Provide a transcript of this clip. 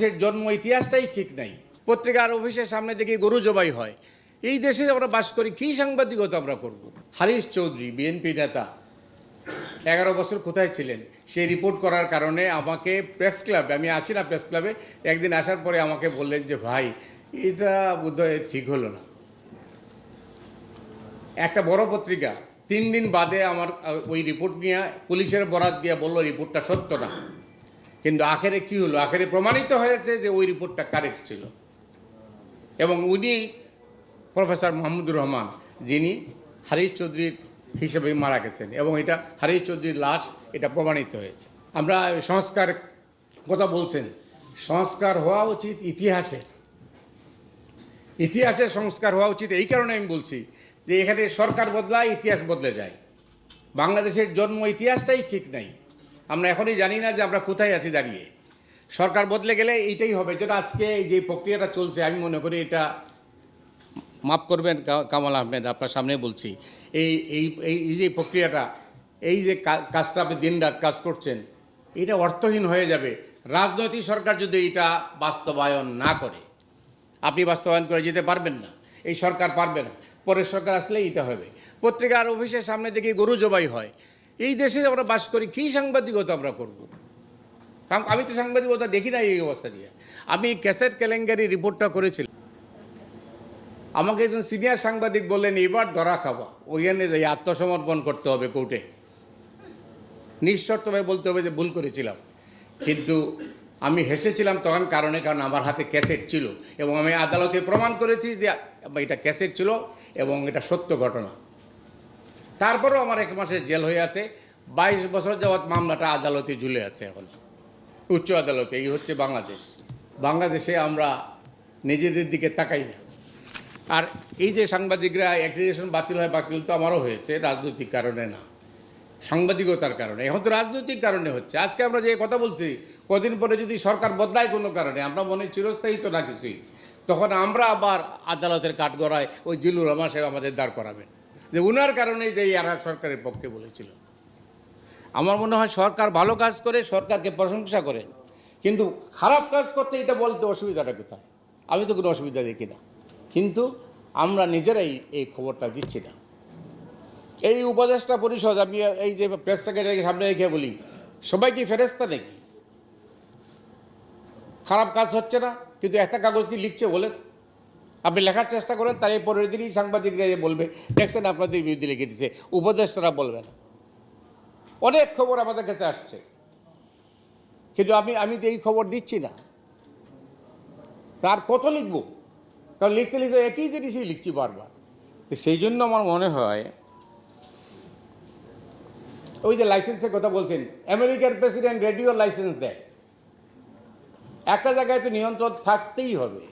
দেশের জন্ম ইতিহাসটাই ঠিক নাই। পত্রিকার অফিসের সামনে দেখি গরু জবাই হয়। এই দেশে আমরা বাস করি, কী সাংবাদিকতা আমরা করব? হারিস চৌধুরী বিএনপি নেতা 11 বছর কোথায় ছিলেন? সেই রিপোর্ট করার কারণে আমাকে প্রেস ক্লাবে, আমি আসি না প্রেস ক্লাবে, একদিন আসার পরে আমাকে বললেন যে ভাই এটা বোধহয় ঠিক হলো না। একটা বড় পত্রিকা 3 দিন বাদে আমার ওই রিপোর্ট নিয়ে পুলিশের বরাত দিয়ে বললো রিপোর্টটা সত্য না। কিন্তু আখেরে কি হলো? আখেরে প্রমাণিত হয়েছে যে ওই রিপোর্টটা কারেক্ট ছিল। এবং উনি প্রফেসর মাহমুদুর রহমান, যিনি হারিস চৌধুরীর হিসেবে মারা গেছেন, এবং এটা হারিস চৌধুরীর লাশ, এটা প্রমাণিত হয়েছে। আমরা সংস্কার কথা বলছেন, সংস্কার হওয়া উচিত ইতিহাসের। ইতিহাসের সংস্কার হওয়া উচিত এই কারণে আমি বলছি যে এখানে সরকার বদলায়, ইতিহাস বদলে যায়। বাংলাদেশের জন্ম ইতিহাসটাই ঠিক নাই। আমরা এখনই জানি না যে আমরা কোথায় আছি দাঁড়িয়ে। সরকার বদলে গেলে এইটাই হবে, যেটা আজকে এই যে প্রক্রিয়াটা চলছে, আমি মনে করি এটা, মাফ করবেন কামাল আহমেদ, আপনার সামনে বলছি, এই এই এই যে প্রক্রিয়াটা, এই যে কাজটা আপনি দিনরাত কাজ করছেন, এটা অর্থহীন হয়ে যাবে রাজনৈতিক সরকার যদি এটা বাস্তবায়ন না করে। আপনি বাস্তবায়ন করে যেতে পারবেন না, এই সরকার পারবে না, পরের সরকার আসলেই এটা হবে। পত্রিকার অফিসের সামনে দেখি গরু জবাই হয়। এই দেশে আমরা বাস করি, কী সাংবাদিকতা আমরা করব? আমি তো সাংবাদিকতা দেখি না এই অবস্থা দিয়ে। আমি ক্যাসেট কেলেঙ্কারি রিপোর্টটা করেছিলাম। আমাকে একজন সিনিয়র সাংবাদিক বললেন এবার ধরা খাওয়া, ওইখানে যাই আত্মসমর্পণ করতে হবে কোর্টে, নিঃশর্তভাবে বলতে হবে যে ভুল করেছিলাম। কিন্তু আমি হেসেছিলাম তখন, কারণ আমার হাতে ক্যাসেট ছিল এবং আমি আদালতে প্রমাণ করেছি যে এটা ক্যাসেট ছিল এবং এটা সত্য ঘটনা। তারপরেও আমার 1 মাসের জেল হয়ে আছে। 22 বছর যাবৎ মামলাটা আদালতে ঝুলে আছে, এখন উচ্চ আদালতে। এই হচ্ছে বাংলাদেশ। বাংলাদেশে আমরা নিজেদের দিকে তাকাই না। আর এই যে সাংবাদিকরা অ্যাক্রিডিটেশন বাতিল হয়, বাতিল তো আমারও হয়েছে, রাজনৈতিক কারণে না, সাংবাদিকতার কারণে। এখন তো রাজনৈতিক কারণে হচ্ছে। আজকে আমরা যে কথা বলছি, কদিন পরে যদি সরকার বদলায় কোনো কারণে, আমরা মনে চিরস্থায়ী তো না কিছুই, তখন আমরা আবার আদালতের কাঠগড়ায় ওই জিল্লুর রহমান সাহেব আমাদের দাঁড় করাবেন যে উনার কারণেই যে এরা সরকারের পক্ষে বলেছিল। আমার মনে হয় সরকার ভালো কাজ করে, সরকারকে প্রশংসা করেন, কিন্তু খারাপ কাজ করতে এটা বলতে অসুবিধাটা কোথায়? আমি তো কোনো অসুবিধা দেখি না, কিন্তু আমরা নিজেরাই এই খবরটা দিচ্ছি না। এই উপদেষ্টা পরিষদ, আমি এই যে প্রেস সেক্রেটারিকে সামনে রেখে বলি, সবাই কি ফেরেস্তা নাকি? খারাপ কাজ হচ্ছে না, কিন্তু একটা কাগজ কি লিখছে বলেন? আপনি লেখার চেষ্টা করেন, তাই পরের দিনই সাংবাদিকরা বলবে দেখছেন আপনাদের বিরুদ্ধে লিখে দিচ্ছে, উপদেষ্টারা বলবে না। অনেক খবর আমাদের কাছে আসছে, কিন্তু আমি তো এই খবর দিচ্ছি না। তার কত লিখব? কারণ লিখতে লিখতে একই জিনিসই লিখছি বারবার। তো সেই জন্য আমার মনে হয়, ওই যে লাইসেন্সের কথা বলছেন, আমেরিকার প্রেসিডেন্ট রেডিও লাইসেন্স দেয়, একটা জায়গায় তো নিয়ন্ত্রণ থাকতেই হবে।